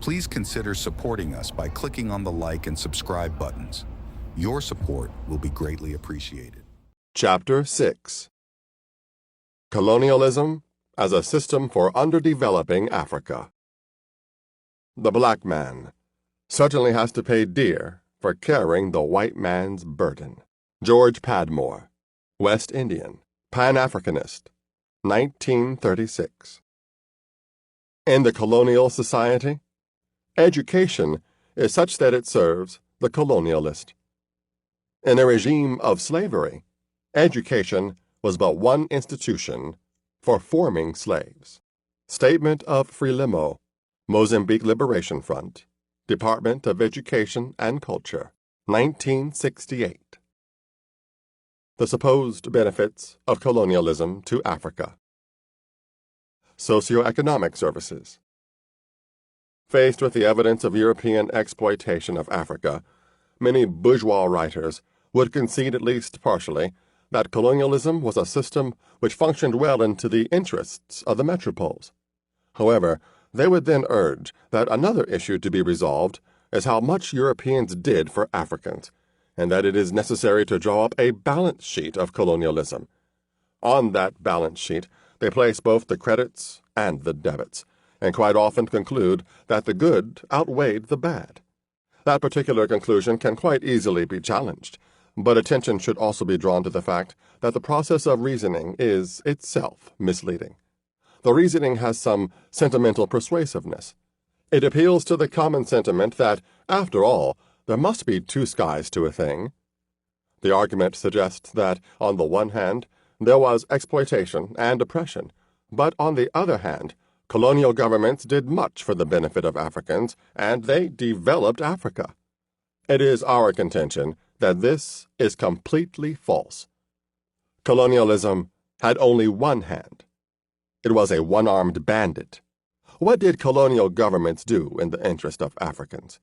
Please consider supporting us by clicking on the like and subscribe buttons. Your support will be greatly appreciated. Chapter 6. Colonialism as a System for Underdeveloping Africa. The black man certainly has to pay dear for carrying the white man's burden. George Padmore, West Indian, Pan-Africanist, 1936. In the colonial society, education is such that it serves the colonialist. In a regime of slavery, education was but one institution for forming slaves. Statement of Frelimo, Mozambique Liberation Front, Department of Education and Culture, 1968. The supposed benefits of colonialism to Africa. Socioeconomic services. Faced with the evidence of European exploitation of Africa, many bourgeois writers would concede at least partially that colonialism was a system which functioned well into the interests of the metropoles. However, they would then urge that another issue to be resolved is how much Europeans did for Africans, and that it is necessary to draw up a balance sheet of colonialism. On that balance sheet, they place both the credits and the debits, and quite often conclude that the good outweighed the bad. That particular conclusion can quite easily be challenged, but attention should also be drawn to the fact that the process of reasoning is itself misleading. The reasoning has some sentimental persuasiveness. It appeals to the common sentiment that, after all, there must be two skies to a thing. The argument suggests that, on the one hand, there was exploitation and oppression, but on the other hand, colonial governments did much for the benefit of Africans, and they developed Africa. It is our contention that this is completely false. Colonialism had only one hand. It was a one-armed bandit. What did colonial governments do in the interest of Africans?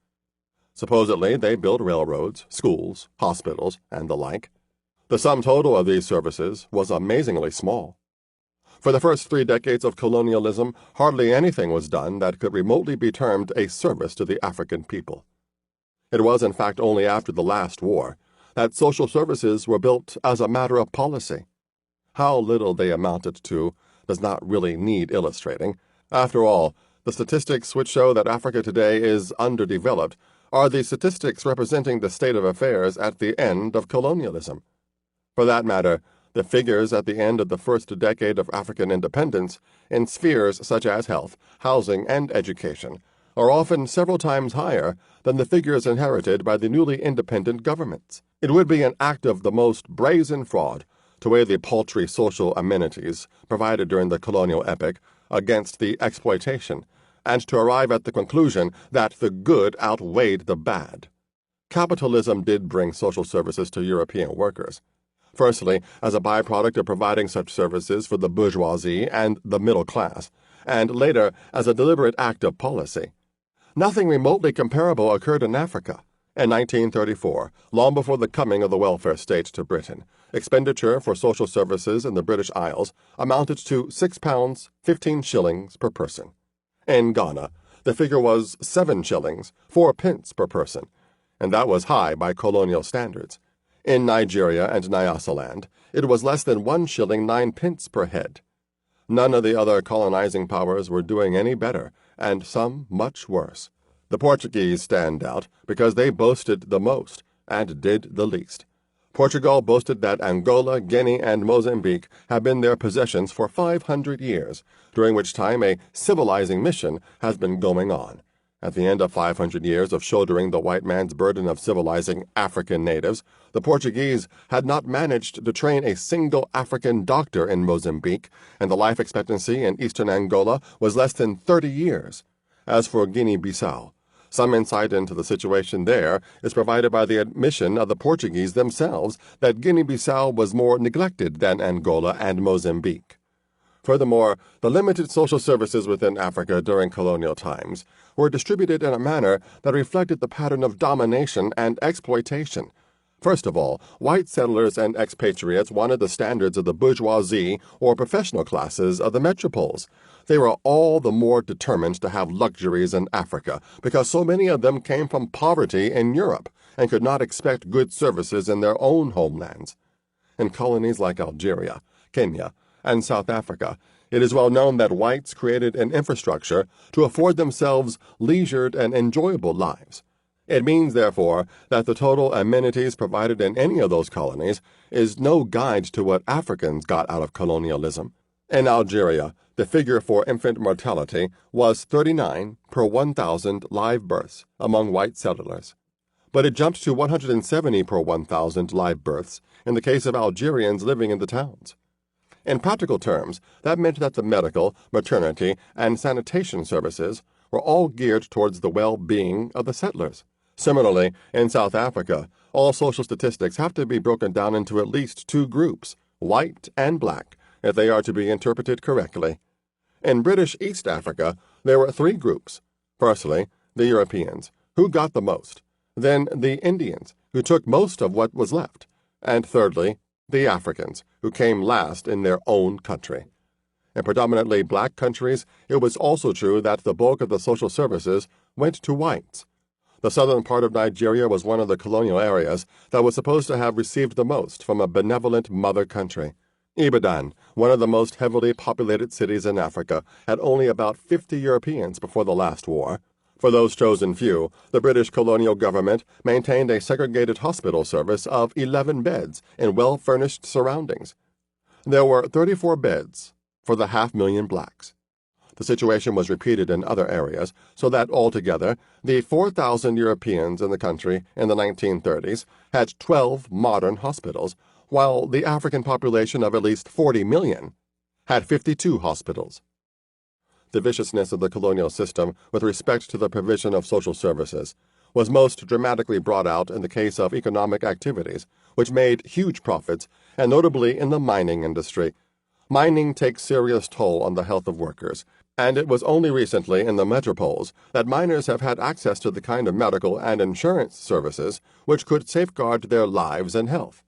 Supposedly, they built railroads, schools, hospitals, and the like. The sum total of these services was amazingly small. For the first 3 decades of colonialism, hardly anything was done that could remotely be termed a service to the African people. It was, in fact, only after the last war that social services were built as a matter of policy. How little they amounted to does not really need illustrating. After all, the statistics which show that Africa today is underdeveloped are the statistics representing the state of affairs at the end of colonialism. For that matter, the figures at the end of the first decade of African independence in spheres such as health, housing, and education are often several times higher than the figures inherited by the newly independent governments. It would be an act of the most brazen fraud to weigh the paltry social amenities provided during the colonial epoch against the exploitation, and to arrive at the conclusion that the good outweighed the bad. Capitalism did bring social services to European workers. Firstly, as a byproduct of providing such services for the bourgeoisie and the middle class, and later as a deliberate act of policy. Nothing remotely comparable occurred in Africa. In 1934, long before the coming of the welfare state to Britain, expenditure for social services in the British Isles amounted to £6, 15 shillings per person. In Ghana, the figure was 7 shillings, 4 pence per person, and that was high by colonial standards. In Nigeria and Nyasaland, it was less than 1 shilling 9 pence per head. None of the other colonizing powers were doing any better, and some much worse. The Portuguese stand out because they boasted the most and did the least. Portugal boasted that Angola, Guinea, and Mozambique have been their possessions for 500 years, during which time a civilizing mission has been going on. At the end of 500 years of shouldering the white man's burden of civilizing African natives, the Portuguese had not managed to train a single African doctor in Mozambique, and the life expectancy in eastern Angola was less than 30 years. As for Guinea-Bissau, some insight into the situation there is provided by the admission of the Portuguese themselves that Guinea-Bissau was more neglected than Angola and Mozambique. Furthermore, the limited social services within Africa during colonial times were distributed in a manner that reflected the pattern of domination and exploitation. First of all, white settlers and expatriates wanted the standards of the bourgeoisie or professional classes of the metropoles. They were all the more determined to have luxuries in Africa because so many of them came from poverty in Europe and could not expect good services in their own homelands. In colonies like Algeria, Kenya, and South Africa, it is well known that whites created an infrastructure to afford themselves leisured and enjoyable lives. It means, therefore, that the total amenities provided in any of those colonies is no guide to what Africans got out of colonialism. In Algeria, the figure for infant mortality was 39 per 1,000 live births among white settlers, but it jumped to 170 per 1,000 live births in the case of Algerians living in the towns. In practical terms, that meant that the medical, maternity, and sanitation services were all geared towards the well-being of the settlers. Similarly, in South Africa, all social statistics have to be broken down into at least two groups, white and black, if they are to be interpreted correctly. In British East Africa, there were three groups. Firstly, the Europeans, who got the most. Then the Indians, who took most of what was left. And thirdly, the Africans, who came last in their own country. In predominantly black countries, it was also true that the bulk of the social services went to whites. The southern part of Nigeria was one of the colonial areas that was supposed to have received the most from a benevolent mother country. Ibadan, one of the most heavily populated cities in Africa, had only about 50 Europeans before the last war. For those chosen few, the British colonial government maintained a segregated hospital service of 11 beds in well-furnished surroundings. There were 34 beds for the 500,000 blacks. The situation was repeated in other areas, so that altogether, the 4,000 Europeans in the country in the 1930s had 12 modern hospitals, while the African population of at least 40 million had 52 hospitals. The viciousness of the colonial system with respect to the provision of social services was most dramatically brought out in the case of economic activities, which made huge profits, and notably in the mining industry. Mining takes serious toll on the health of workers, and it was only recently in the metropoles that miners have had access to the kind of medical and insurance services which could safeguard their lives and health.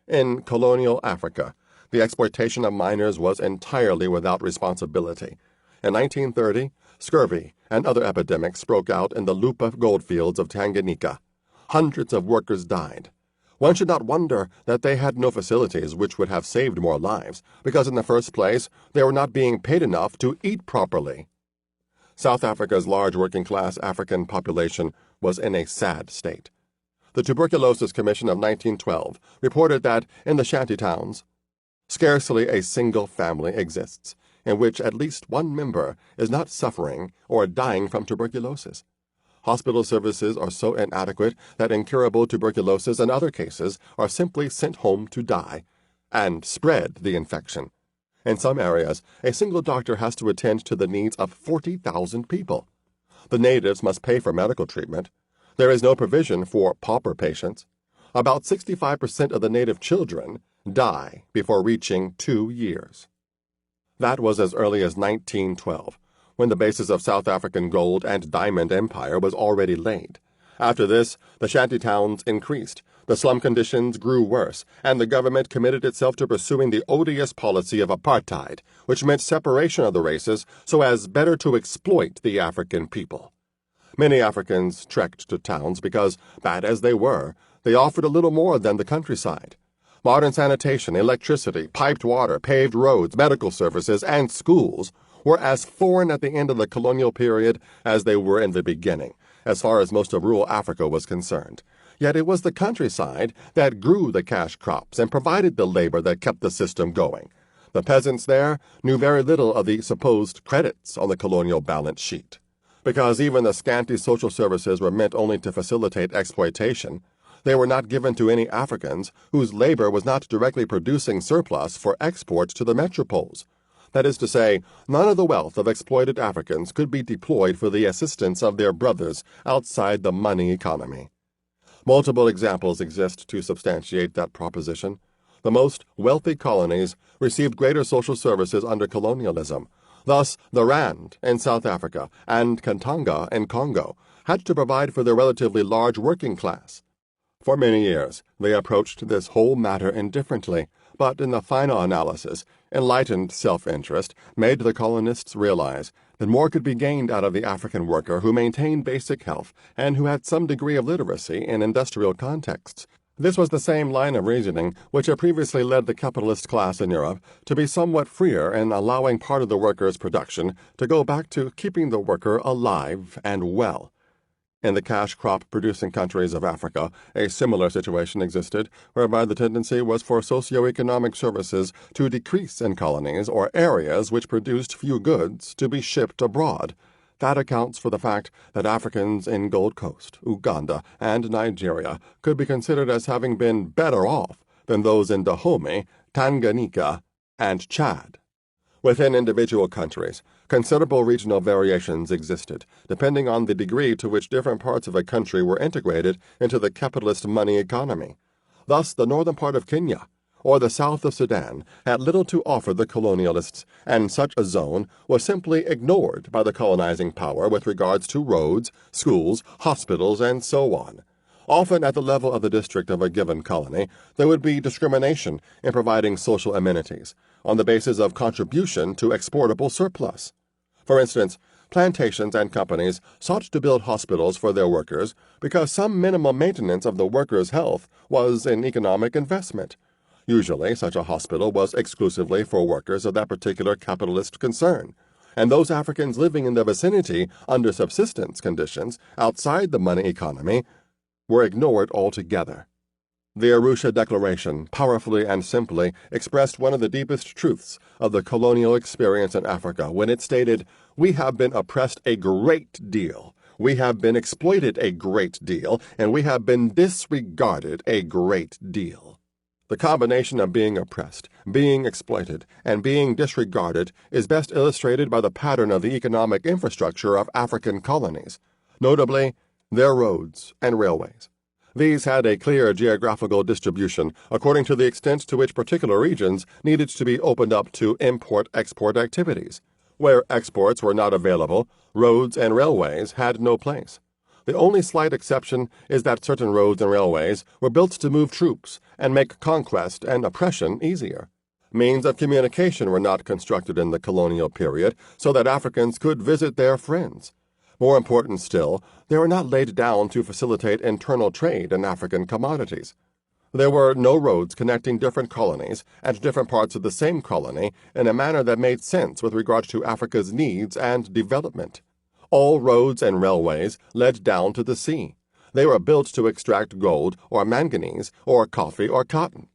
In colonial Africa, the exploitation of miners was entirely without responsibility. In 1930, scurvy and other epidemics broke out in the Lupa goldfields of Tanganyika. Hundreds of workers died. One should not wonder that they had no facilities which would have saved more lives, because in the first place they were not being paid enough to eat properly. South Africa's large working-class African population was in a sad state. The Tuberculosis Commission of 1912 reported that in the shanty towns, scarcely a single family exists in which at least one member is not suffering or dying from tuberculosis. Hospital services are so inadequate that incurable tuberculosis and other cases are simply sent home to die and spread the infection. In some areas, a single doctor has to attend to the needs of 40,000 people. The natives must pay for medical treatment. There is no provision for pauper patients. About 65% of the native children die before reaching 2 years. That was as early as 1912, when the basis of South African gold and diamond empire was already laid. After this, the shanty towns increased, the slum conditions grew worse, and the government committed itself to pursuing the odious policy of apartheid, which meant separation of the races so as better to exploit the African people. Many Africans trekked to towns because, bad as they were, they offered a little more than the countryside. Modern sanitation, electricity, piped water, paved roads, medical services, and schools were as foreign at the end of the colonial period as they were in the beginning, as far as most of rural Africa was concerned. Yet it was the countryside that grew the cash crops and provided the labor that kept the system going. The peasants there knew very little of the supposed credits on the colonial balance sheet. Because even the scanty social services were meant only to facilitate exploitation, they were not given to any Africans whose labor was not directly producing surplus for export to the metropoles. That is to say, none of the wealth of exploited Africans could be deployed for the assistance of their brothers outside the money economy. Multiple examples exist to substantiate that proposition. The most wealthy colonies received greater social services under colonialism. Thus, the Rand in South Africa and Katanga in Congo had to provide for their relatively large working class. For many years, they approached this whole matter indifferently, but in the final analysis, enlightened self-interest made the colonists realize that more could be gained out of the African worker who maintained basic health and who had some degree of literacy in industrial contexts. This was the same line of reasoning which had previously led the capitalist class in Europe to be somewhat freer in allowing part of the worker's production to go back to keeping the worker alive and well. In the cash crop-producing countries of Africa, a similar situation existed, whereby the tendency was for socio-economic services to decrease in colonies or areas which produced few goods to be shipped abroad. That accounts for the fact that Africans in Gold Coast, Uganda, and Nigeria could be considered as having been better off than those in Dahomey, Tanganyika, and Chad. Within individual countries, considerable regional variations existed, depending on the degree to which different parts of a country were integrated into the capitalist money economy. Thus, the northern part of Kenya, or the south of Sudan, had little to offer the colonialists, and such a zone was simply ignored by the colonizing power with regards to roads, schools, hospitals, and so on. Often at the level of the district of a given colony, there would be discrimination in providing social amenities, on the basis of contribution to exportable surplus. For instance, plantations and companies sought to build hospitals for their workers because some minimum maintenance of the workers' health was an economic investment. Usually, such a hospital was exclusively for workers of that particular capitalist concern, and those Africans living in the vicinity under subsistence conditions outside the money economy were ignored altogether. The Arusha Declaration powerfully and simply expressed one of the deepest truths of the colonial experience in Africa when it stated, "We have been oppressed a great deal, we have been exploited a great deal, and we have been disregarded a great deal." The combination of being oppressed, being exploited, and being disregarded is best illustrated by the pattern of the economic infrastructure of African colonies, notably their roads and railways. These had a clear geographical distribution according to the extent to which particular regions needed to be opened up to import-export activities. Where exports were not available, roads and railways had no place. The only slight exception is that certain roads and railways were built to move troops and make conquest and oppression easier. Means of communication were not constructed in the colonial period so that Africans could visit their friends. More important still, they were not laid down to facilitate internal trade in African commodities. There were no roads connecting different colonies and different parts of the same colony in a manner that made sense with regard to Africa's needs and development. All roads and railways led down to the sea. They were built to extract gold or manganese or coffee or cotton.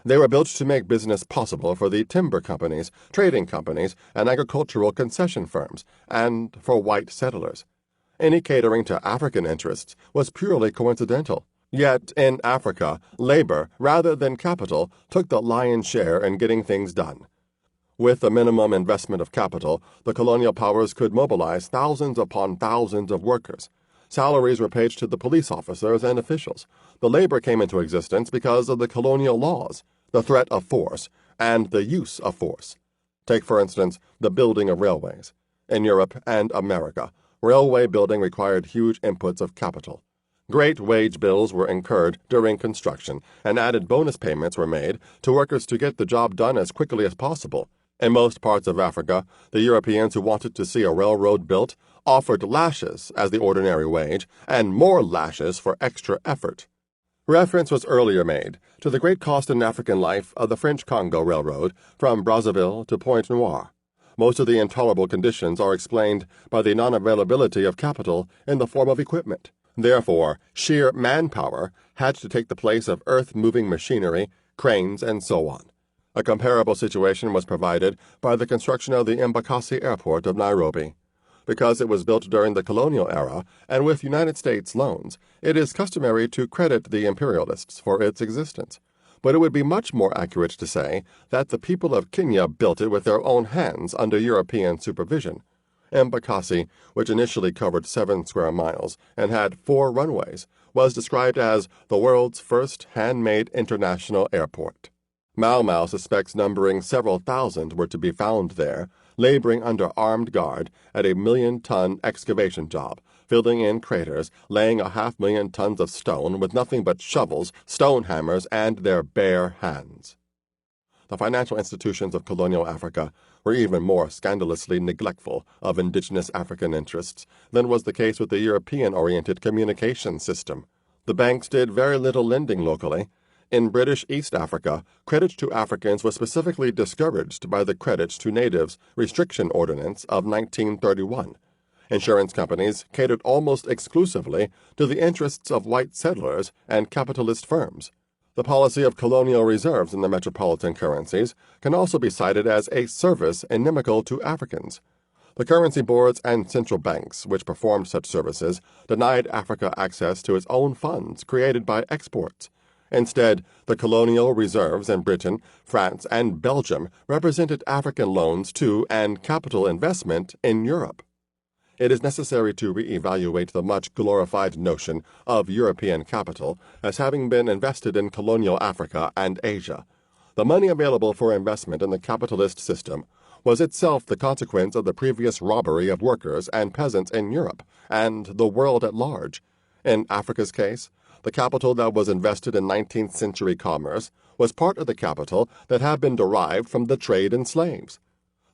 They were built to make business possible for the timber companies, trading companies, and agricultural concession firms, and for white settlers. Any catering to African interests was purely coincidental. Yet, in Africa, labor, rather than capital, took the lion's share in getting things done. With the minimum investment of capital, the colonial powers could mobilize thousands upon thousands of workers. Salaries were paid to the police officers and officials. The labor came into existence because of the colonial laws, the threat of force, and the use of force. Take, for instance, the building of railways. In Europe and America, railway building required huge inputs of capital. Great wage bills were incurred during construction, and added bonus payments were made to workers to get the job done as quickly as possible. In most parts of Africa, the Europeans who wanted to see a railroad built offered lashes as the ordinary wage, and more lashes for extra effort. Reference was earlier made to the great cost in African life of the French Congo Railroad from Brazzaville to Pointe Noire. Most of the intolerable conditions are explained by the non-availability of capital in the form of equipment. Therefore, sheer manpower had to take the place of earth-moving machinery, cranes, and so on. A comparable situation was provided by the construction of the Embakasi Airport of Nairobi. Because it was built during the colonial era and with United States loans, it is customary to credit the imperialists for its existence. But it would be much more accurate to say that the people of Kenya built it with their own hands under European supervision. Embakasi, which initially covered 7 square miles and had 4 runways, was described as the world's first handmade international airport. Mau Mau suspects numbering several thousand were to be found there, laboring under armed guard at a 1,000,000-ton excavation job, filling in craters, laying 500,000 tons of stone with nothing but shovels, stone hammers, and their bare hands. The financial institutions of colonial Africa were even more scandalously neglectful of indigenous African interests than was the case with the European-oriented communication system. The banks did very little lending locally. In British East Africa, credit to Africans was specifically discouraged by the Credit to Natives Restriction Ordinance of 1931. Insurance companies catered almost exclusively to the interests of white settlers and capitalist firms. The policy of colonial reserves in the metropolitan currencies can also be cited as a service inimical to Africans. The currency boards and central banks which performed such services denied Africa access to its own funds created by exports. Instead, the colonial reserves in Britain, France, and Belgium represented African loans to and capital investment in Europe. It is necessary to re-evaluate the much glorified notion of European capital as having been invested in colonial Africa and Asia. The money available for investment in the capitalist system was itself the consequence of the previous robbery of workers and peasants in Europe and the world at large. In Africa's case, the capital that was invested in 19th century commerce was part of the capital that had been derived from the trade in slaves.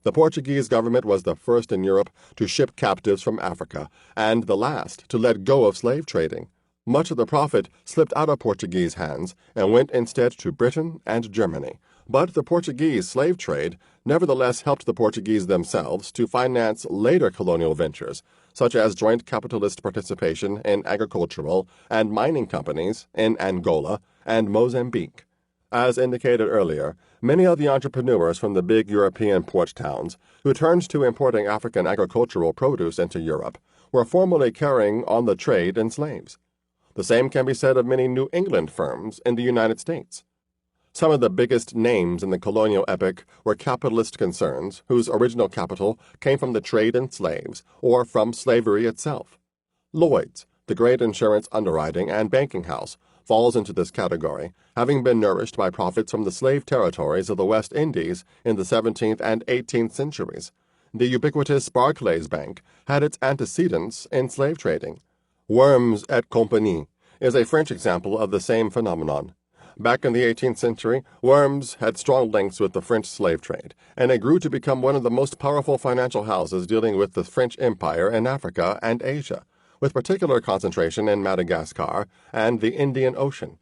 The Portuguese government was the first in Europe to ship captives from Africa, and the last to let go of slave trading. Much of the profit slipped out of Portuguese hands and went instead to Britain and Germany. But the Portuguese slave trade nevertheless helped the Portuguese themselves to finance later colonial ventures, such as joint capitalist participation in agricultural and mining companies in Angola and Mozambique. As indicated earlier, many of the entrepreneurs from the big European port towns who turned to importing African agricultural produce into Europe were formerly carrying on the trade in slaves. The same can be said of many New England firms in the United States. Some of the biggest names in the colonial epoch were capitalist concerns whose original capital came from the trade in slaves or from slavery itself. Lloyd's, the great insurance underwriting and banking house, falls into this category, having been nourished by profits from the slave territories of the West Indies in the 17th and 18th centuries. The ubiquitous Barclays Bank had its antecedents in slave trading. Worms et Compagnie is a French example of the same phenomenon. Back in the 18th century, Worms had strong links with the French slave trade, and it grew to become one of the most powerful financial houses dealing with the French Empire in Africa and Asia, with particular concentration in Madagascar and the Indian Ocean.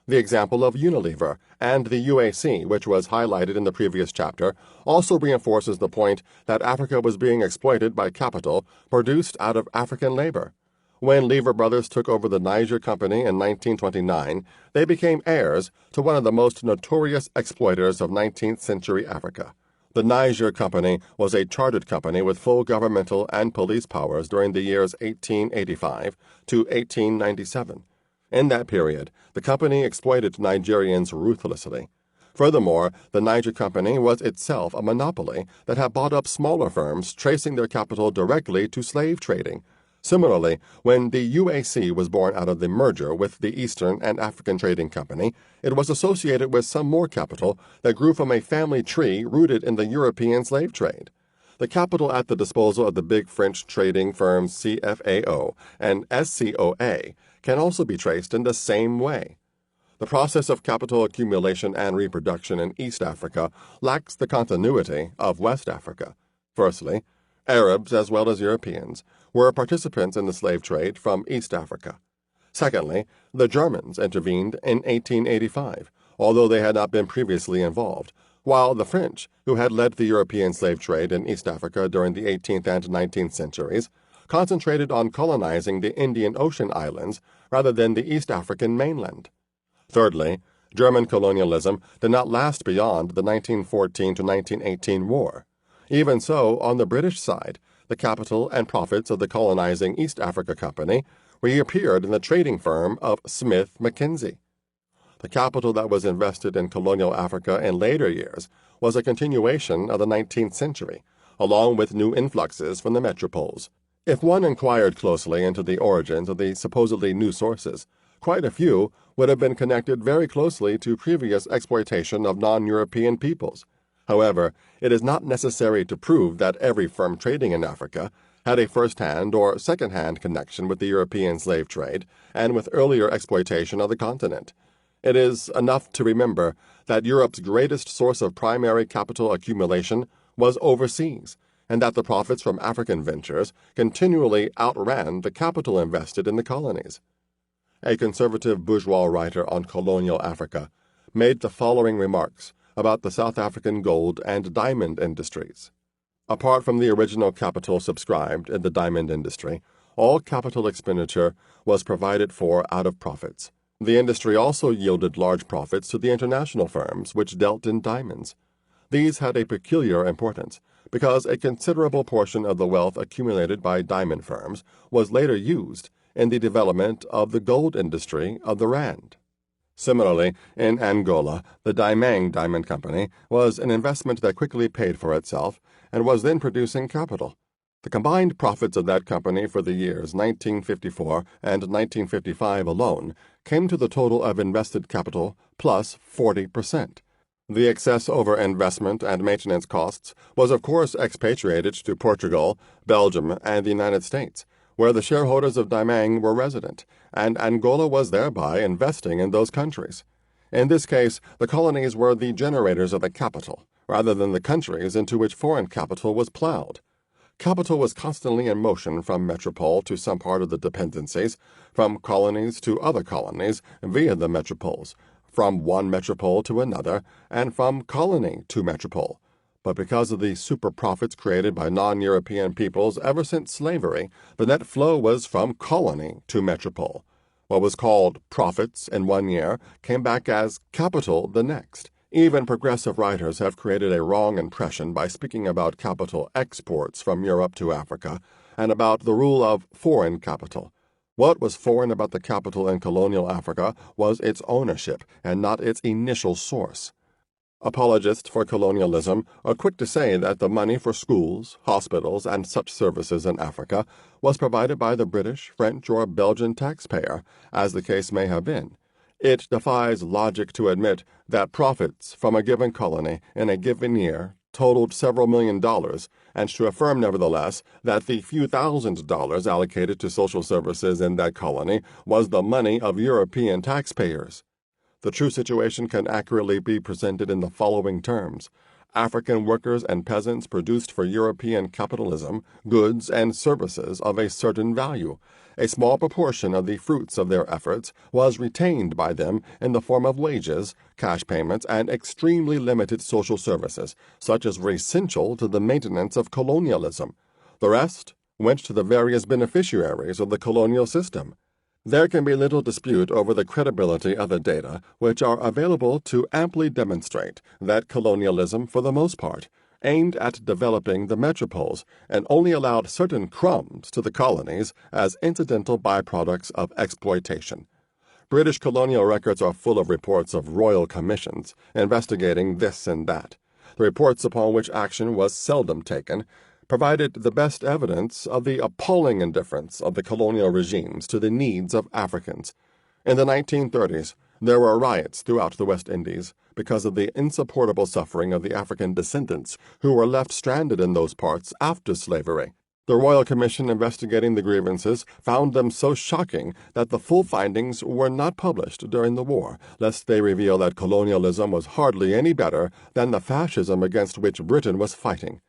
The example of Unilever and the UAC, which was highlighted in the previous chapter, also reinforces the point that Africa was being exploited by capital produced out of African labor. When Lever Brothers took over the Niger Company in 1929, they became heirs to one of the most notorious exploiters of 19th century Africa. The Niger Company was a chartered company with full governmental and police powers during the years 1885 to 1897. In that period, the company exploited Nigerians ruthlessly. Furthermore, the Niger Company was itself a monopoly that had bought up smaller firms tracing their capital directly to slave trading. Similarly, when the UAC was born out of the merger with the Eastern and African Trading Company, it was associated with some more capital that grew from a family tree rooted in the European slave trade. The capital at the disposal of the big French trading firms CFAO and SCOA can also be traced in the same way. The process of capital accumulation and reproduction in East Africa lacks the continuity of West Africa. Firstly, Arabs as well as Europeans were participants in the slave trade from East Africa. Secondly, the Germans intervened in 1885, although they had not been previously involved, while the French, who had led the European slave trade in East Africa during the 18th and 19th centuries, concentrated on colonizing the Indian Ocean islands rather than the East African mainland. Thirdly, German colonialism did not last beyond the 1914 to 1918 war. Even so, on the British side, the capital and profits of the colonizing East Africa Company reappeared in the trading firm of Smith Mackenzie. The capital that was invested in colonial Africa in later years was a continuation of the 19th century, along with new influxes from the metropoles. If one inquired closely into the origins of the supposedly new sources, quite a few would have been connected very closely to previous exploitation of non-European peoples. However, it is not necessary to prove that every firm trading in Africa had a first-hand or second-hand connection with the European slave trade and with earlier exploitation of the continent. It is enough to remember that Europe's greatest source of primary capital accumulation was overseas, and that the profits from African ventures continually outran the capital invested in the colonies. A conservative bourgeois writer on colonial Africa made the following remarks about the South African gold and diamond industries. Apart from the original capital subscribed in the diamond industry, all capital expenditure was provided for out of profits. The industry also yielded large profits to the international firms which dealt in diamonds. These had a peculiar importance, because a considerable portion of the wealth accumulated by diamond firms was later used in the development of the gold industry of the Rand. Similarly, in Angola, the Dimang Diamond Company was an investment that quickly paid for itself and was then producing capital. The combined profits of that company for the years 1954 and 1955 alone came to the total of invested capital plus 40%. The excess over investment and maintenance costs was of course expatriated to Portugal, Belgium, and the United States, where the shareholders of Dimang were resident, and Angola was thereby investing in those countries. In this case, the colonies were the generators of the capital, rather than the countries into which foreign capital was plowed. Capital was constantly in motion from metropole to some part of the dependencies, from colonies to other colonies via the metropoles, from one metropole to another, and from colony to metropole. But because of the super profits created by non-European peoples ever since slavery, the net flow was from colony to metropole. What was called profits in one year came back as capital the next. Even progressive writers have created a wrong impression by speaking about capital exports from Europe to Africa and about the rule of foreign capital. What was foreign about the capital in colonial Africa was its ownership and not its initial source. Apologists for colonialism are quick to say that the money for schools, hospitals, and such services in Africa was provided by the British, French, or Belgian taxpayer, as the case may have been. It defies logic to admit that profits from a given colony in a given year totaled several $1,000,000, and to affirm nevertheless that the few $1,000s allocated to social services in that colony was the money of European taxpayers. The true situation can accurately be presented in the following terms. African workers and peasants produced for European capitalism goods and services of a certain value. A small proportion of the fruits of their efforts was retained by them in the form of wages, cash payments, and extremely limited social services, such as were essential to the maintenance of colonialism. The rest went to the various beneficiaries of the colonial system. There can be little dispute over the credibility of the data which are available to amply demonstrate that colonialism, for the most part, aimed at developing the metropoles and only allowed certain crumbs to the colonies as incidental byproducts of exploitation. British colonial records are full of reports of royal commissions investigating this and that. The reports upon which action was seldom taken provided the best evidence of the appalling indifference of the colonial regimes to the needs of Africans. In the 1930s, there were riots throughout the West Indies because of the insupportable suffering of the African descendants who were left stranded in those parts after slavery. The Royal Commission investigating the grievances found them so shocking that the full findings were not published during the war, lest they reveal that colonialism was hardly any better than the fascism against which Britain was fighting.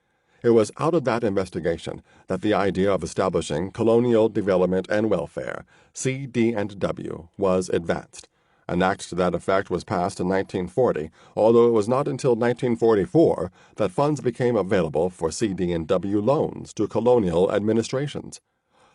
It was out of that investigation that the idea of establishing Colonial Development and Welfare, CD&W, was advanced. An act to that effect was passed in 1940, although it was not until 1944 that funds became available for CD&W loans to colonial administrations.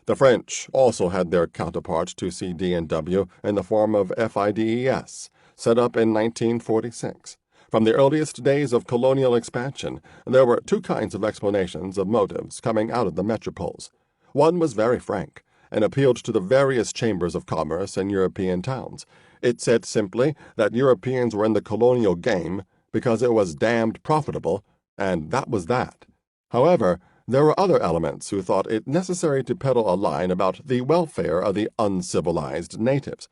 The French also had their counterpart to CD&W in the form of FIDES, set up in 1946. From the earliest days of colonial expansion, there were two kinds of explanations of motives coming out of the metropoles. One was very frank, and appealed to the various chambers of commerce in European towns. It said simply that Europeans were in the colonial game because it was damned profitable, and that was that. However, there were other elements who thought it necessary to peddle a line about the welfare of the uncivilized natives.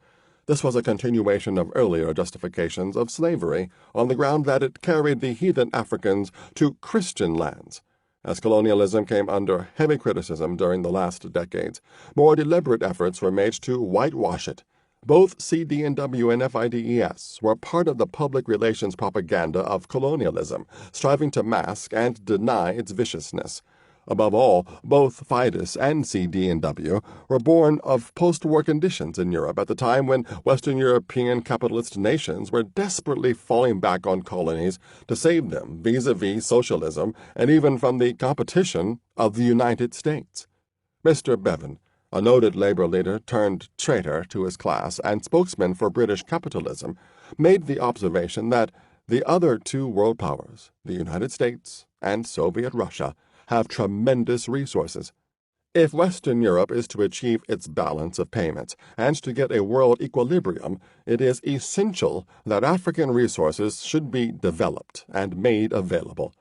This was a continuation of earlier justifications of slavery on the ground that it carried the heathen Africans to Christian lands. As colonialism came under heavy criticism during the last decades, more deliberate efforts were made to whitewash it. Both CD&W and FIDES were part of the public relations propaganda of colonialism, striving to mask and deny its viciousness. Above all, both FIDES and CD&W were born of post-war conditions in Europe at the time when Western European capitalist nations were desperately falling back on colonies to save them vis-a-vis socialism and even from the competition of the United States. Mr. Bevan, a noted labor leader turned traitor to his class and spokesman for British capitalism, made the observation that the other two world powers, the United States and Soviet Russia, have tremendous resources. If Western Europe is to achieve its balance of payments and to get a world equilibrium, it is essential that African resources should be developed and made available.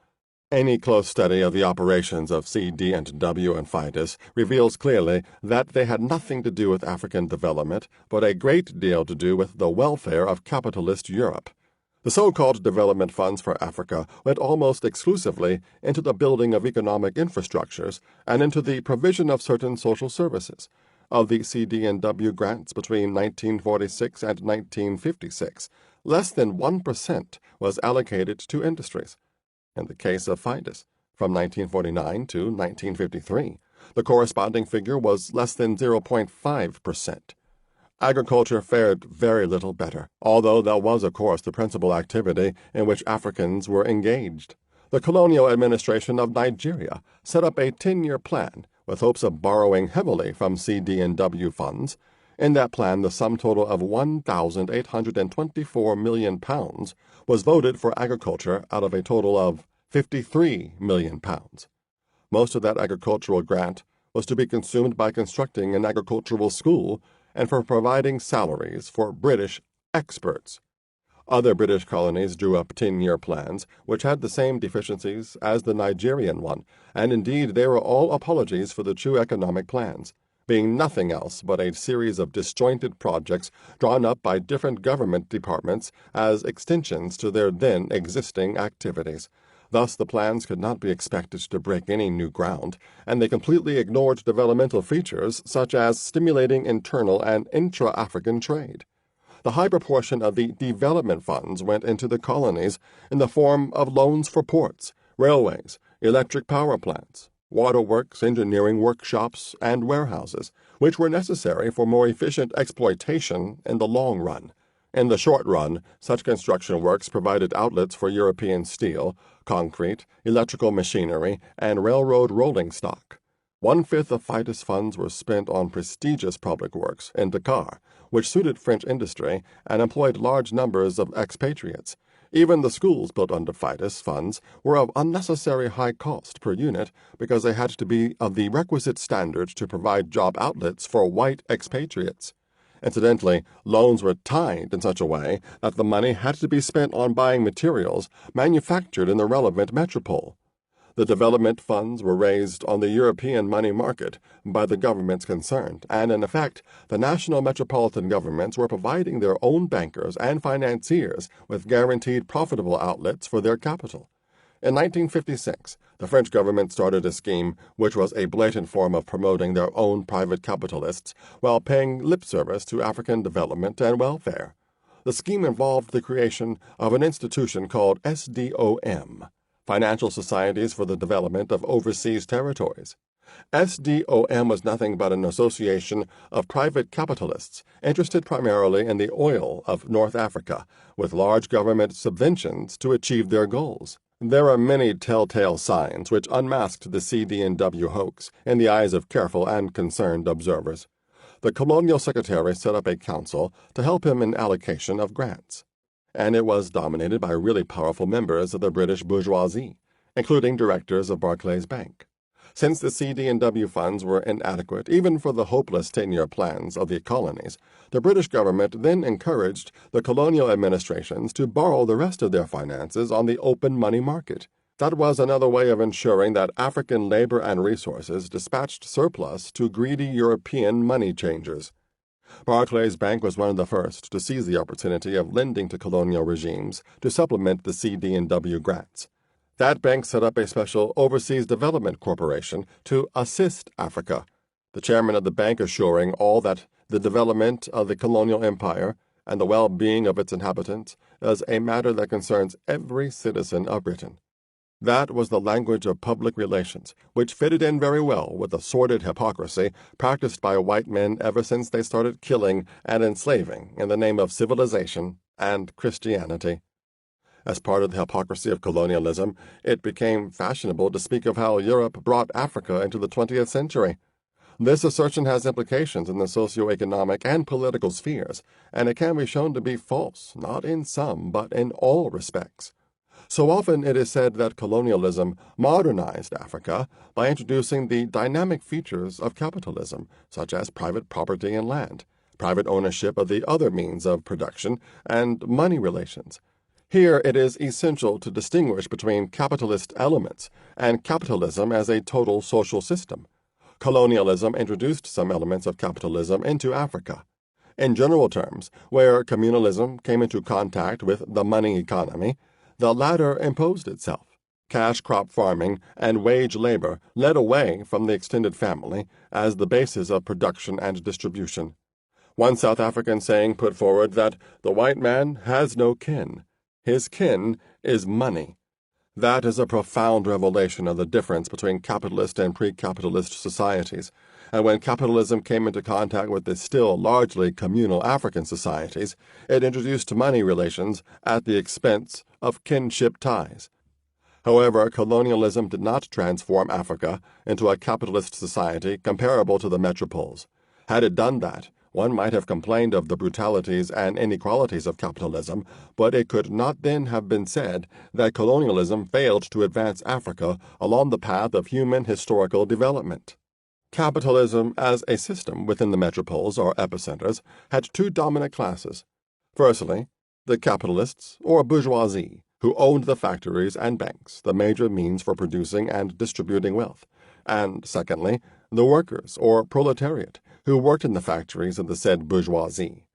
Any close study of the operations of CD&W and FIDES reveals clearly that they had nothing to do with African development, but a great deal to do with the welfare of capitalist Europe. The so-called development funds for Africa went almost exclusively into the building of economic infrastructures and into the provision of certain social services. Of the CD&W grants between 1946 and 1956, less than 1% was allocated to industries. In the case of FIDES, from 1949 to 1953, the corresponding figure was less than 0.5%. Agriculture fared very little better, although that was, of course, the principal activity in which Africans were engaged. The colonial administration of Nigeria set up a 10-year plan with hopes of borrowing heavily from CD&W funds. In that plan, the sum total of £1,824 million was voted for agriculture out of a total of £53 million. Most of that agricultural grant was to be consumed by constructing an agricultural school and for providing salaries for British experts. Other British colonies drew up 10-year plans, which had the same deficiencies as the Nigerian one, and indeed they were all apologies for the true economic plans, being nothing else but a series of disjointed projects drawn up by different government departments as extensions to their then existing activities. Thus, the plans could not be expected to break any new ground, and they completely ignored developmental features such as stimulating internal and intra-African trade. The high proportion of the development funds went into the colonies in the form of loans for ports, railways, electric power plants, waterworks, engineering workshops, and warehouses, which were necessary for more efficient exploitation in the long run. In the short run, such construction works provided outlets for European steel, concrete, electrical machinery, and railroad rolling stock. 1/5 of FIDES funds were spent on prestigious public works in Dakar, which suited French industry and employed large numbers of expatriates. Even the schools built under FIDES funds were of unnecessary high cost per unit because they had to be of the requisite standard to provide job outlets for white expatriates. Incidentally, loans were timed in such a way that the money had to be spent on buying materials manufactured in the relevant metropole. The development funds were raised on the European money market by the governments concerned, and in effect, the national metropolitan governments were providing their own bankers and financiers with guaranteed profitable outlets for their capital. In 1956, the French government started a scheme which was a blatant form of promoting their own private capitalists while paying lip service to African development and welfare. The scheme involved the creation of an institution called SDOM, Financial Societies for the Development of Overseas Territories. SDOM was nothing but an association of private capitalists interested primarily in the oil of North Africa, with large government subventions to achieve their goals. There are many telltale signs which unmasked the CD&W hoax in the eyes of careful and concerned observers. The colonial secretary set up a council to help him in allocation of grants, and it was dominated by really powerful members of the British bourgeoisie, including directors of Barclays Bank. Since the CD&W funds were inadequate even for the hopeless 10-year plans of the colonies, the British government then encouraged the colonial administrations to borrow the rest of their finances on the open money market. That was another way of ensuring that African labor and resources dispatched surplus to greedy European money changers. Barclays Bank was one of the first to seize the opportunity of lending to colonial regimes to supplement the CD&W grants. That bank set up a special Overseas Development Corporation to assist Africa, the chairman of the bank assuring all that the development of the colonial empire and the well-being of its inhabitants is a matter that concerns every citizen of Britain. That was the language of public relations, which fitted in very well with the sordid hypocrisy practiced by white men ever since they started killing and enslaving in the name of civilization and Christianity. As part of the hypocrisy of colonialism, it became fashionable to speak of how Europe brought Africa into the 20th century. This assertion has implications in the socio-economic and political spheres, and it can be shown to be false, not in some, but in all respects. So often it is said that colonialism modernized Africa by introducing the dynamic features of capitalism, such as private property and land, private ownership of the other means of production, and money relations. Here it is essential to distinguish between capitalist elements and capitalism as a total social system. Colonialism introduced some elements of capitalism into Africa. In general terms, where communalism came into contact with the money economy, the latter imposed itself. Cash crop farming and wage labor led away from the extended family as the basis of production and distribution. One South African saying put forward that the white man has no kin. His kin is money. That is a profound revelation of the difference between capitalist and pre-capitalist societies, and when capitalism came into contact with the still largely communal African societies, it introduced money relations at the expense of kinship ties. However, colonialism did not transform Africa into a capitalist society comparable to the metropoles. Had it done that, one might have complained of the brutalities and inequalities of capitalism, but it could not then have been said that colonialism failed to advance Africa along the path of human historical development. Capitalism as a system within the metropoles or epicenters had two dominant classes. Firstly, the capitalists or bourgeoisie, who owned the factories and banks, the major means for producing and distributing wealth, and secondly, the workers or proletariat, who worked in the factories of the said bourgeoisie.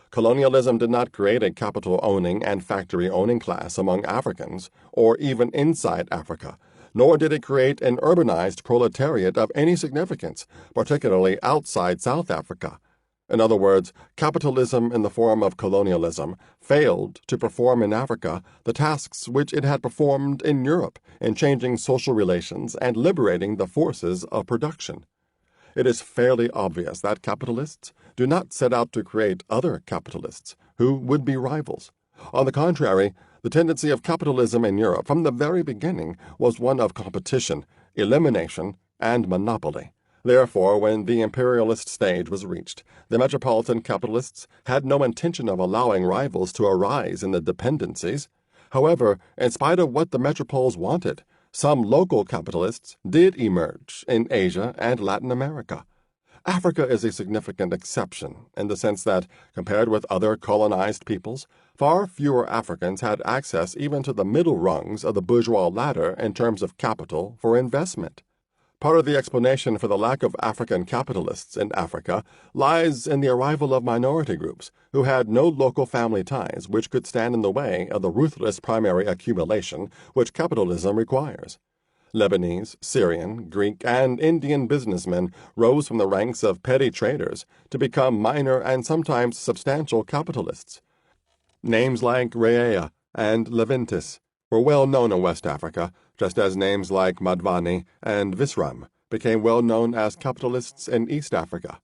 Colonialism did not create a capital-owning and factory-owning class among Africans, or even inside Africa, nor did it create an urbanized proletariat of any significance, particularly outside South Africa. In other words, capitalism in the form of colonialism failed to perform in Africa the tasks which it had performed in Europe in changing social relations and liberating the forces of production. It is fairly obvious that capitalists do not set out to create other capitalists who would be rivals. On the contrary, the tendency of capitalism in Europe from the very beginning was one of competition, elimination, and monopoly. Therefore, when the imperialist stage was reached, the metropolitan capitalists had no intention of allowing rivals to arise in the dependencies. However, in spite of what the metropoles wanted, some local capitalists did emerge in Asia and Latin America. Africa is a significant exception in the sense that, compared with other colonized peoples, far fewer Africans had access even to the middle rungs of the bourgeois ladder in terms of capital for investment. Part of the explanation for the lack of African capitalists in Africa lies in the arrival of minority groups who had no local family ties which could stand in the way of the ruthless primary accumulation which capitalism requires. Lebanese, Syrian, Greek, and Indian businessmen rose from the ranks of petty traders to become minor and sometimes substantial capitalists. Names like Rea and Leventis were well known in West Africa, just as names like Madvani and Visram became well known as capitalists in East Africa.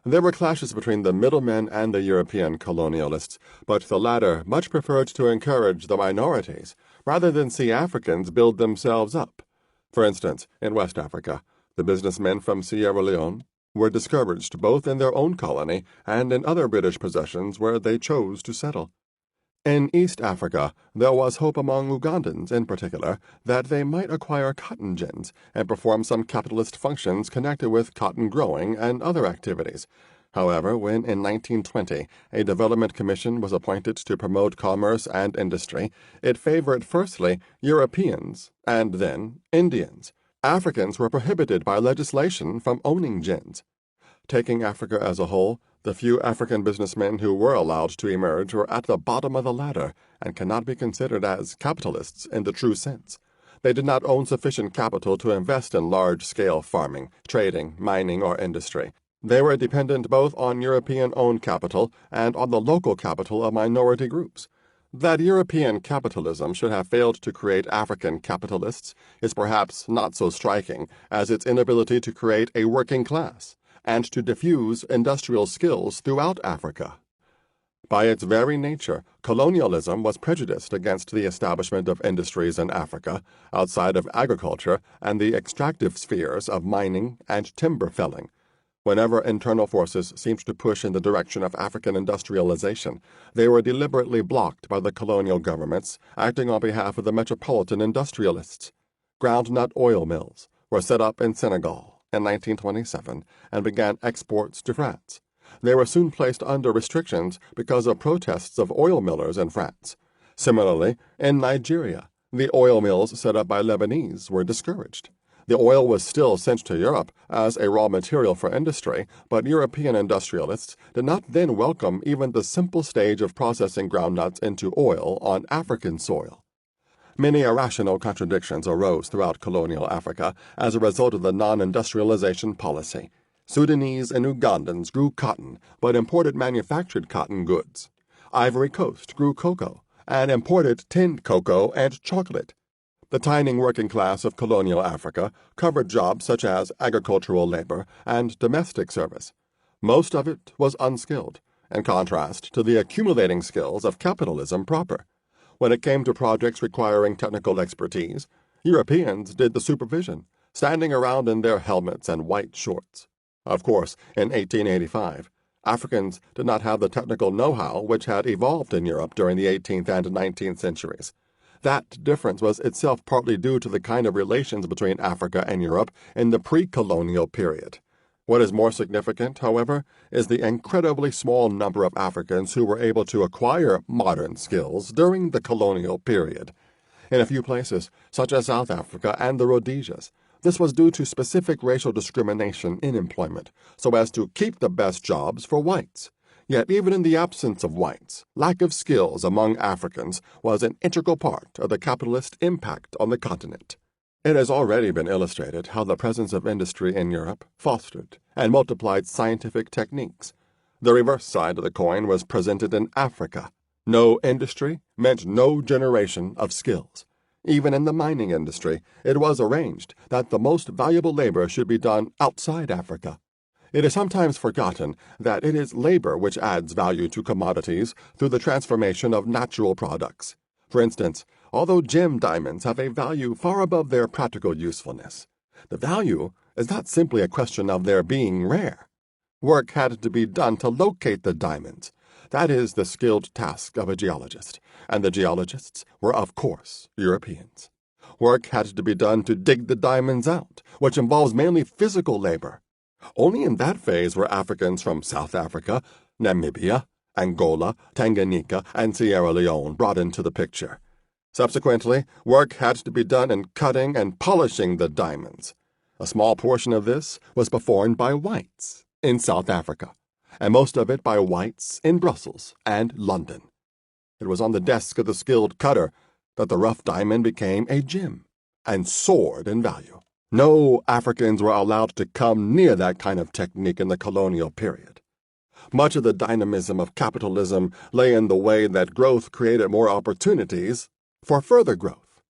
There were clashes between the middlemen and the European colonialists, but the latter much preferred to encourage the minorities rather than see Africans build themselves up. For instance, in West Africa, the businessmen from Sierra Leone were discouraged both in their own colony and in other British possessions where they chose to settle. In East Africa, there was hope among Ugandans in particular that they might acquire cotton gins and perform some capitalist functions connected with cotton growing and other activities. However, when in 1920 a development commission was appointed to promote commerce and industry, it favored firstly Europeans and then Indians. Africans were prohibited by legislation from owning gins. Taking Africa as a whole, the few African businessmen who were allowed to emerge were at the bottom of the ladder and cannot be considered as capitalists in the true sense. They did not own sufficient capital to invest in large-scale farming, trading, mining, or industry. They were dependent both on European-owned capital and on the local capital of minority groups. That European capitalism should have failed to create African capitalists is perhaps not so striking as its inability to create a working class and to diffuse industrial skills throughout Africa. By its very nature, colonialism was prejudiced against the establishment of industries in Africa outside of agriculture and the extractive spheres of mining and timber felling. Whenever internal forces seemed to push in the direction of African industrialization, they were deliberately blocked by the colonial governments acting on behalf of the metropolitan industrialists. Groundnut oil mills were set up in Senegal in 1927 and began exports to France. They were soon placed under restrictions because of protests of oil millers in France. Similarly, in Nigeria, the oil mills set up by Lebanese were discouraged. The oil was still sent to Europe as a raw material for industry, but European industrialists did not then welcome even the simple stage of processing groundnuts into oil on African soil. Many irrational contradictions arose throughout colonial Africa as a result of the non-industrialization policy. Sudanese and Ugandans grew cotton, but imported manufactured cotton goods. Ivory Coast grew cocoa, and imported tinned cocoa and chocolate. The tiny working class of colonial Africa covered jobs such as agricultural labor and domestic service. Most of it was unskilled, in contrast to the accumulating skills of capitalism proper. When it came to projects requiring technical expertise, Europeans did the supervision, standing around in their helmets and white shorts. Of course, in 1885, Africans did not have the technical know-how which had evolved in Europe during the 18th and 19th centuries. That difference was itself partly due to the kind of relations between Africa and Europe in the pre-colonial period. What is more significant, however, is the incredibly small number of Africans who were able to acquire modern skills during the colonial period. In a few places, such as South Africa and the Rhodesias, this was due to specific racial discrimination in employment, so as to keep the best jobs for whites. Yet even in the absence of whites, lack of skills among Africans was an integral part of the capitalist impact on the continent. It has already been illustrated how the presence of industry in Europe fostered and multiplied scientific techniques. The reverse side of the coin was presented in Africa. No industry meant no generation of skills. Even in the mining industry, it was arranged that the most valuable labor should be done outside Africa. It is sometimes forgotten that it is labor which adds value to commodities through the transformation of natural products. For instance, although gem diamonds have a value far above their practical usefulness, the value is not simply a question of their being rare. Work had to be done to locate the diamonds. That is the skilled task of a geologist, and the geologists were, of course, Europeans. Work had to be done to dig the diamonds out, which involves mainly physical labor. Only in that phase were Africans from South Africa, Namibia, Angola, Tanganyika, and Sierra Leone brought into the picture. Subsequently, work had to be done in cutting and polishing the diamonds. A small portion of this was performed by whites in South Africa, and most of it by whites in Brussels and London. It was on the desk of the skilled cutter that the rough diamond became a gem and soared in value. No Africans were allowed to come near that kind of technique in the colonial period. Much of the dynamism of capitalism lay in the way that growth created more opportunities for further growth.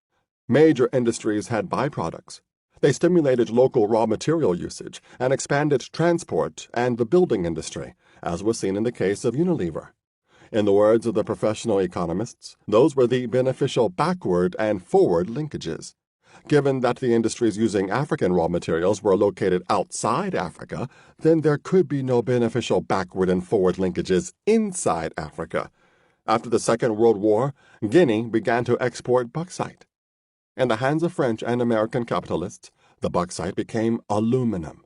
Major industries had byproducts. They stimulated local raw material usage and expanded transport and the building industry, as was seen in the case of Unilever. In the words of the professional economists, those were the beneficial backward and forward linkages. Given that the industries using African raw materials were located outside Africa, then there could be no beneficial backward and forward linkages inside Africa. After the Second World War, Guinea began to export bauxite. In the hands of French and American capitalists, the bauxite became aluminum.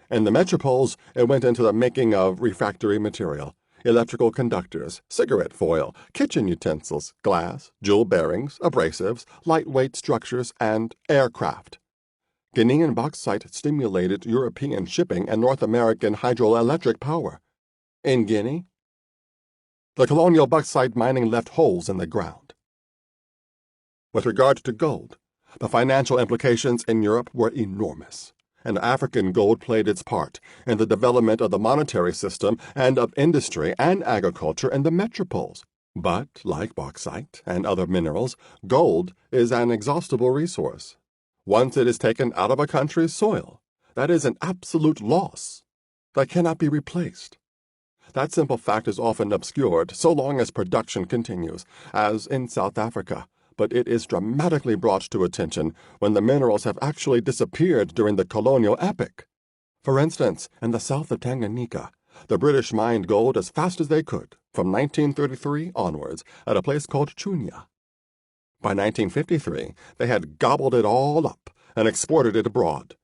In the metropoles, it went into the making of refractory material, electrical conductors, cigarette foil, kitchen utensils, glass, jewel bearings, abrasives, lightweight structures, and aircraft. Guinean bauxite stimulated European shipping and North American hydroelectric power. In Guinea, the colonial bauxite mining left holes in the ground. With regard to gold, The financial implications in Europe were enormous, and African gold played its part in the development of the monetary system and of industry and agriculture in the metropoles. But, like bauxite and other minerals, gold is an inexhaustible resource. Once it is taken out of a country's soil, that is an absolute loss that cannot be replaced. That simple fact is often obscured so long as production continues, as in South Africa, but it is dramatically brought to attention when the minerals have actually disappeared during the colonial epoch. For instance, in the south of Tanganyika, the British mined gold as fast as they could from 1933 onwards at a place called Chunya. By 1953, they had gobbled it all up and exported it abroad.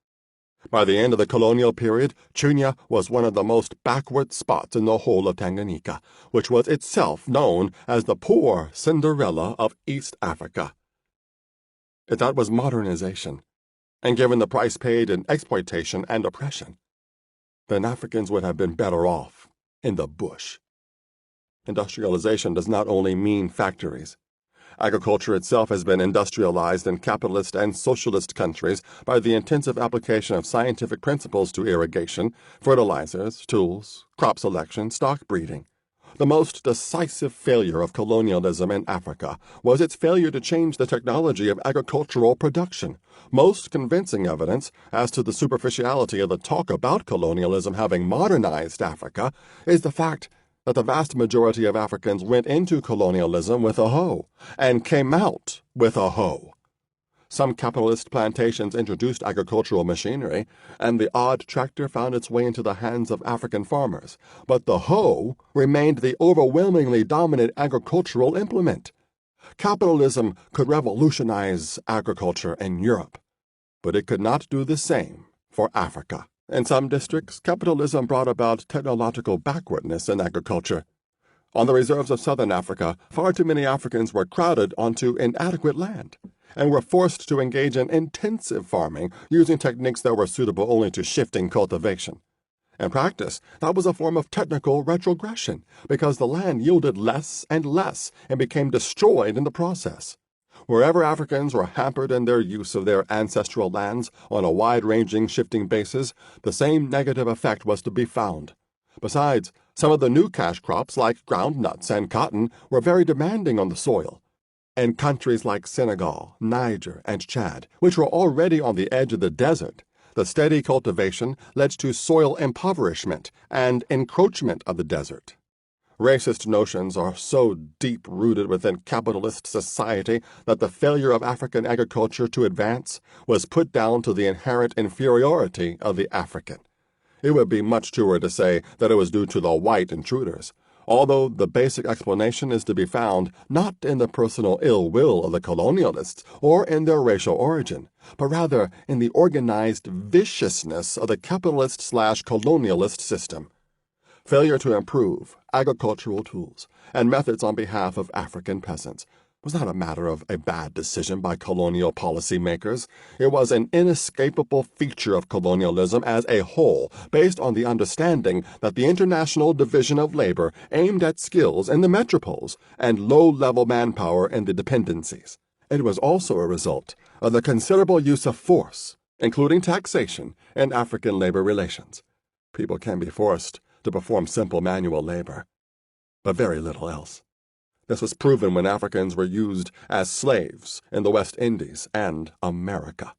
By the end of the colonial period, Chunya was one of the most backward spots in the whole of Tanganyika, which was itself known as the poor Cinderella of East Africa. If that was modernization, and given the price paid in exploitation and oppression, then Africans would have been better off in the bush. Industrialization does not only mean factories. Agriculture itself has been industrialized in capitalist and socialist countries by the intensive application of scientific principles to irrigation, fertilizers, tools, crop selection, stock breeding. The most decisive failure of colonialism in Africa was its failure to change the technology of agricultural production. Most convincing evidence as to the superficiality of the talk about colonialism having modernized Africa is the fact that the vast majority of Africans went into colonialism with a hoe and came out with a hoe. Some capitalist plantations introduced agricultural machinery, and the odd tractor found its way into the hands of African farmers, but the hoe remained the overwhelmingly dominant agricultural implement. Capitalism could revolutionize agriculture in Europe, but it could not do the same for Africa. In some districts, capitalism brought about technological backwardness in agriculture. On the reserves of southern Africa, far too many Africans were crowded onto inadequate land and were forced to engage in intensive farming using techniques that were suitable only to shifting cultivation. In practice, that was a form of technical retrogression because the land yielded less and less and became destroyed in the process. Wherever Africans were hampered in their use of their ancestral lands on a wide-ranging shifting basis, the same negative effect was to be found. Besides, some of the new cash crops like groundnuts and cotton were very demanding on the soil. In countries like Senegal, Niger, and Chad, which were already on the edge of the desert, the steady cultivation led to soil impoverishment and encroachment of the desert. Racist notions are so deep-rooted within capitalist society that the failure of African agriculture to advance was put down to the inherent inferiority of the African. It would be much truer to say that it was due to the white intruders, although the basic explanation is to be found not in the personal ill will of the colonialists or in their racial origin, but rather in the organized viciousness of the capitalist/colonialist system. Failure to improve agricultural tools and methods on behalf of African peasants was not a matter of a bad decision by colonial policymakers. It was an inescapable feature of colonialism as a whole, based on the understanding that the international division of labor aimed at skills in the metropoles and low-level manpower in the dependencies. It was also a result of the considerable use of force, including taxation, in African labor relations. People can be forced to perform simple manual labor, but very little else. This was proven when Africans were used as slaves in the West Indies and America.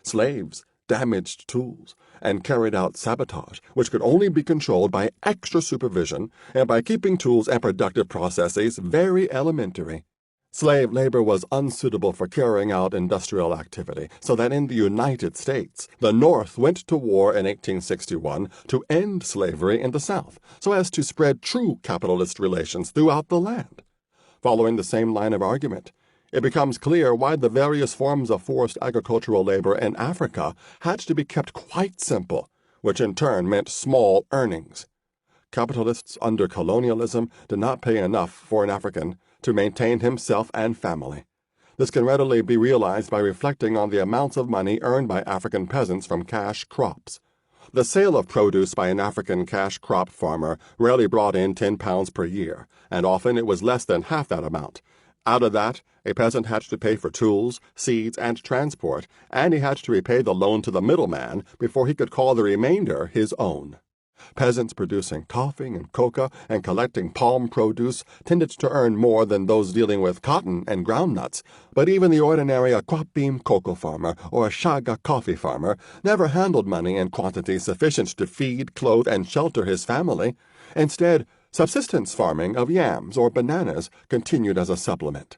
Slaves damaged tools and carried out sabotage, which could only be controlled by extra supervision and by keeping tools and productive processes very elementary. Slave labor was unsuitable for carrying out industrial activity, so that in the United States, the North went to war in 1861 to end slavery in the South, so as to spread true capitalist relations throughout the land. Following the same line of argument, it becomes clear why the various forms of forced agricultural labor in Africa had to be kept quite simple, which in turn meant small earnings. Capitalists under colonialism did not pay enough for an African to maintain himself and family. This can readily be realized by reflecting on the amounts of money earned by African peasants from cash crops. The sale of produce by an African cash crop farmer rarely brought in £10 per year, and often it was less than half that amount. Out of that, a peasant had to pay for tools, seeds, and transport, and he had to repay the loan to the middleman before he could call the remainder his own. Peasants producing coffee and cocoa and collecting palm produce tended to earn more than those dealing with cotton and groundnuts, but even the ordinary Aquapim cocoa farmer or a Shaga coffee farmer never handled money in quantity sufficient to feed, clothe, and shelter his family. Instead, subsistence farming of yams or bananas continued as a supplement.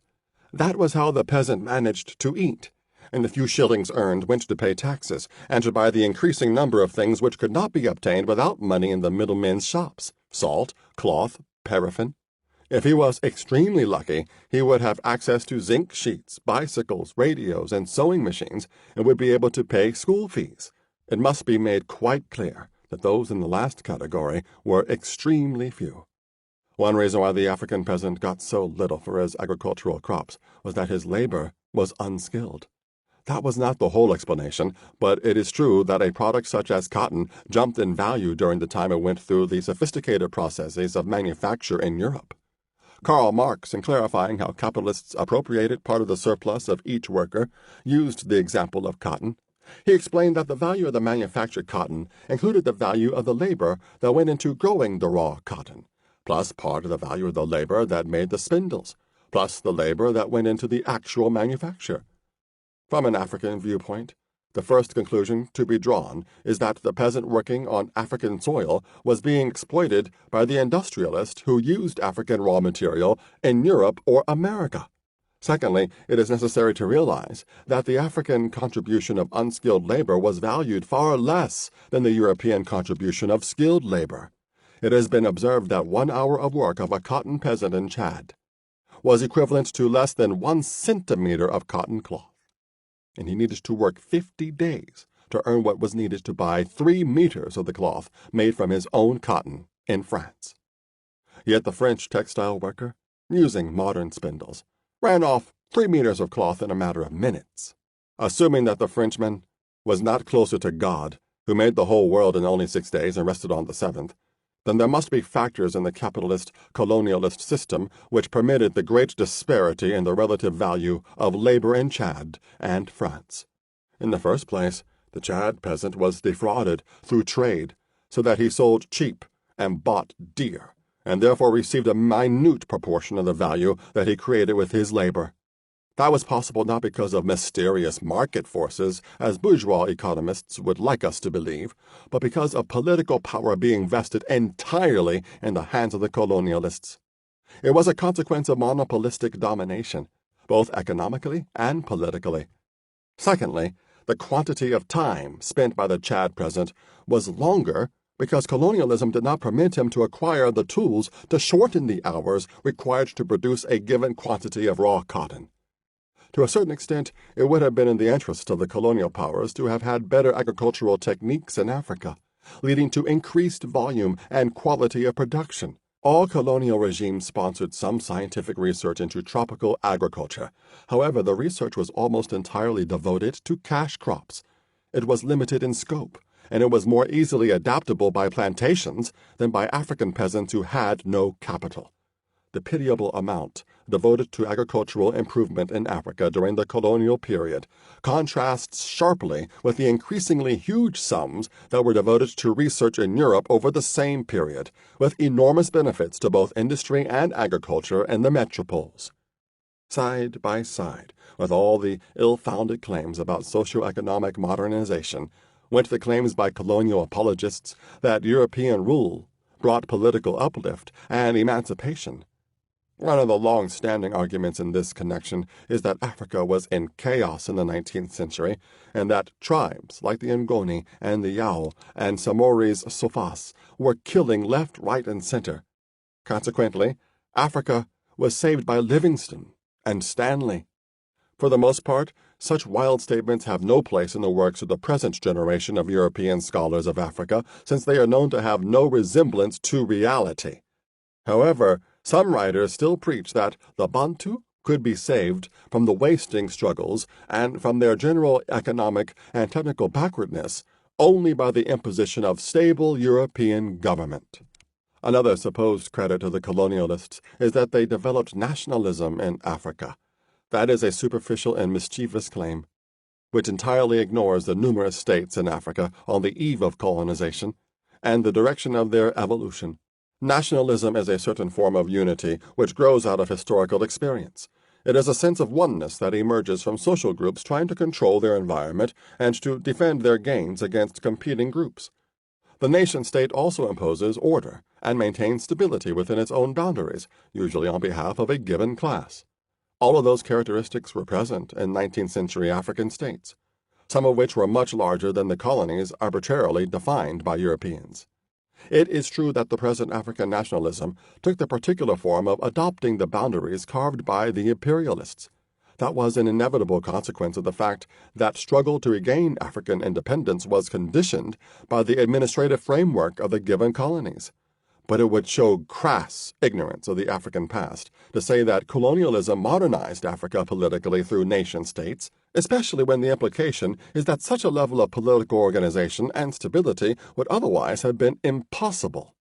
That was how the peasant managed to eat, and the few shillings earned went to pay taxes and to buy the increasing number of things which could not be obtained without money in the middlemen's shops: salt, cloth, paraffin. If he was extremely lucky, he would have access to zinc sheets, bicycles, radios, and sewing machines, and would be able to pay school fees. It must be made quite clear that those in the last category were extremely few. One reason why the African peasant got so little for his agricultural crops was that his labor was unskilled. That was not the whole explanation, but it is true that a product such as cotton jumped in value during the time it went through the sophisticated processes of manufacture in Europe. Karl Marx, in clarifying how capitalists appropriated part of the surplus of each worker, used the example of cotton. He explained that the value of the manufactured cotton included the value of the labor that went into growing the raw cotton, plus part of the value of the labor that made the spindles, plus the labor that went into the actual manufacture. From an African viewpoint, the first conclusion to be drawn is that the peasant working on African soil was being exploited by the industrialist who used African raw material in Europe or America. Secondly, it is necessary to realize that the African contribution of unskilled labor was valued far less than the European contribution of skilled labor. It has been observed that 1 hour of work of a cotton peasant in Chad was equivalent to less than 1 centimeter of cotton cloth, and he needed to work 50 days to earn what was needed to buy 3 meters of the cloth made from his own cotton in France. Yet the French textile worker, using modern spindles, ran off 3 meters of cloth in a matter of minutes. Assuming that the Frenchman was not closer to God, who made the whole world in only 6 days and rested on the 7th, then there must be factors in the capitalist colonialist system which permitted the great disparity in the relative value of labor in Chad and France. In the first place, the Chad peasant was defrauded through trade, so that he sold cheap and bought dear, and therefore received a minute proportion of the value that he created with his labor. That was possible not because of mysterious market forces, as bourgeois economists would like us to believe, but because of political power being vested entirely in the hands of the colonialists. It was a consequence of monopolistic domination, both economically and politically. Secondly, the quantity of time spent by the Chad peasant was longer because colonialism did not permit him to acquire the tools to shorten the hours required to produce a given quantity of raw cotton. To a certain extent, it would have been in the interest of the colonial powers to have had better agricultural techniques in Africa, leading to increased volume and quality of production. All colonial regimes sponsored some scientific research into tropical agriculture. However, the research was almost entirely devoted to cash crops. It was limited in scope, and it was more easily adaptable by plantations than by African peasants who had no capital. The pitiable amount devoted to agricultural improvement in Africa during the colonial period contrasts sharply with the increasingly huge sums that were devoted to research in Europe over the same period, with enormous benefits to both industry and agriculture in the metropoles. Side by side with all the ill-founded claims about socio-economic modernization went the claims by colonial apologists that European rule brought political uplift and emancipation. One of the long-standing arguments in this connection is that Africa was in chaos in the 19th century, and that tribes like the Ngoni and the Yao and Samori's Sofas were killing left, right, and center. Consequently, Africa was saved by Livingston and Stanley. For the most part, such wild statements have no place in the works of the present generation of European scholars of Africa, since they are known to have no resemblance to reality. However, some writers still preach that the Bantu could be saved from the wasting struggles and from their general economic and technical backwardness only by the imposition of stable European government. Another supposed credit to the colonialists is that they developed nationalism in Africa. That is a superficial and mischievous claim, which entirely ignores the numerous states in Africa on the eve of colonization and the direction of their evolution. Nationalism is a certain form of unity which grows out of historical experience. It is a sense of oneness that emerges from social groups trying to control their environment and to defend their gains against competing groups. The nation-state also imposes order and maintains stability within its own boundaries, usually on behalf of a given class. All of those characteristics were present in 19th century African states, some of which were much larger than the colonies arbitrarily defined by Europeans. It is true that the present African nationalism took the particular form of adopting the boundaries carved by the imperialists. That was an inevitable consequence of the fact that struggle to regain African independence was conditioned by the administrative framework of the given colonies. But it would show crass ignorance of the African past to say that colonialism modernized Africa politically through nation-states, especially when the implication is that such a level of political organization and stability would otherwise have been impossible.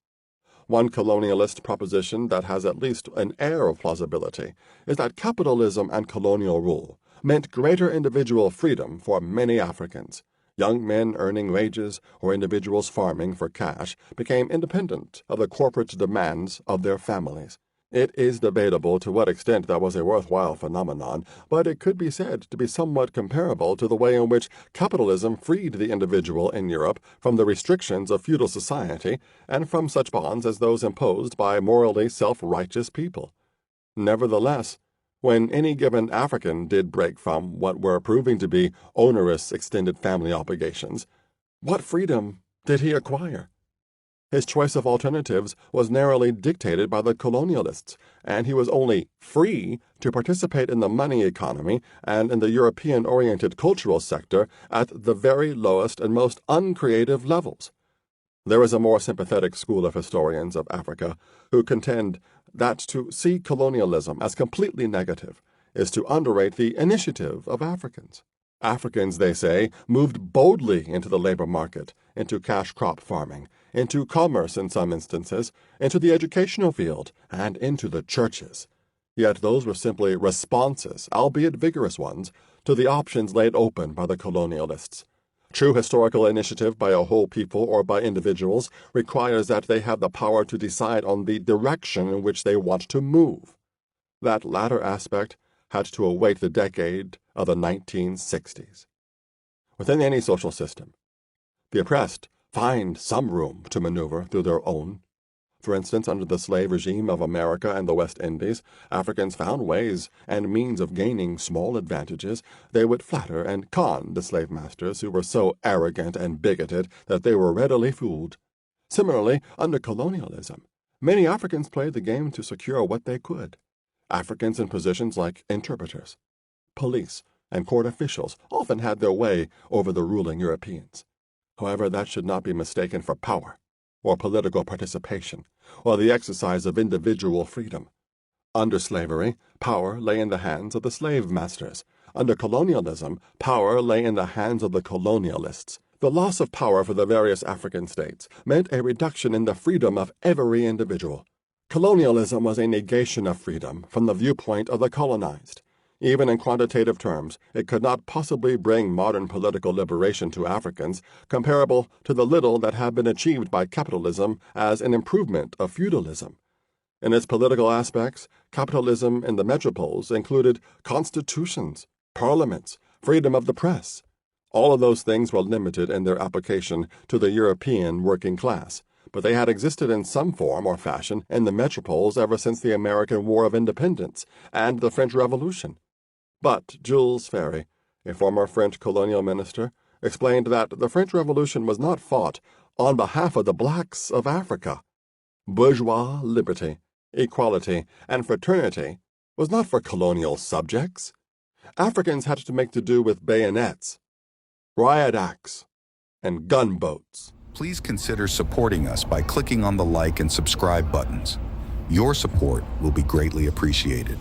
One colonialist proposition that has at least an air of plausibility is that capitalism and colonial rule meant greater individual freedom for many Africans. Young men earning wages or individuals farming for cash became independent of the corporate demands of their families. It is debatable to what extent that was a worthwhile phenomenon, but it could be said to be somewhat comparable to the way in which capitalism freed the individual in Europe from the restrictions of feudal society and from such bonds as those imposed by morally self-righteous people. Nevertheless, when any given African did break from what were proving to be onerous extended family obligations, what freedom did he acquire? His choice of alternatives was narrowly dictated by the colonialists, and he was only free to participate in the money economy and in the European-oriented cultural sector at the very lowest and most uncreative levels. There is a more sympathetic school of historians of Africa who contend that to see colonialism as completely negative is to underrate the initiative of Africans. Africans, they say, moved boldly into the labor market, into cash crop farming, into commerce in some instances, into the educational field, and into the churches. Yet those were simply responses, albeit vigorous ones, to the options laid open by the colonialists. True historical initiative by a whole people or by individuals requires that they have the power to decide on the direction in which they want to move. That latter aspect had to await the decade of the 1960s. Within any social system, the oppressed find some room to maneuver through their own. For instance, under the slave regime of America and the West Indies, Africans found ways and means of gaining small advantages. They would flatter and con the slave masters who were so arrogant and bigoted that they were readily fooled. Similarly, under colonialism, many Africans played the game to secure what they could. Africans in positions like interpreters, police, and court officials often had their way over the ruling Europeans. However, that should not be mistaken for power, or political participation, or the exercise of individual freedom. Under slavery, power lay in the hands of the slave masters. Under colonialism, power lay in the hands of the colonialists. The loss of power for the various African states meant a reduction in the freedom of every individual. Colonialism was a negation of freedom from the viewpoint of the colonized. Even in quantitative terms, it could not possibly bring modern political liberation to Africans comparable to the little that had been achieved by capitalism as an improvement of feudalism. In its political aspects, capitalism in the metropoles included constitutions, parliaments, freedom of the press. All of those things were limited in their application to the European working class, but they had existed in some form or fashion in the metropoles ever since the American War of Independence and the French Revolution. But Jules Ferry, a former French colonial minister, explained that the French Revolution was not fought on behalf of the blacks of Africa. Bourgeois liberty, equality, and fraternity was not for colonial subjects. Africans had to make to do with bayonets, riot acts, and gunboats. Please consider supporting us by clicking on the like and subscribe buttons. Your support will be greatly appreciated.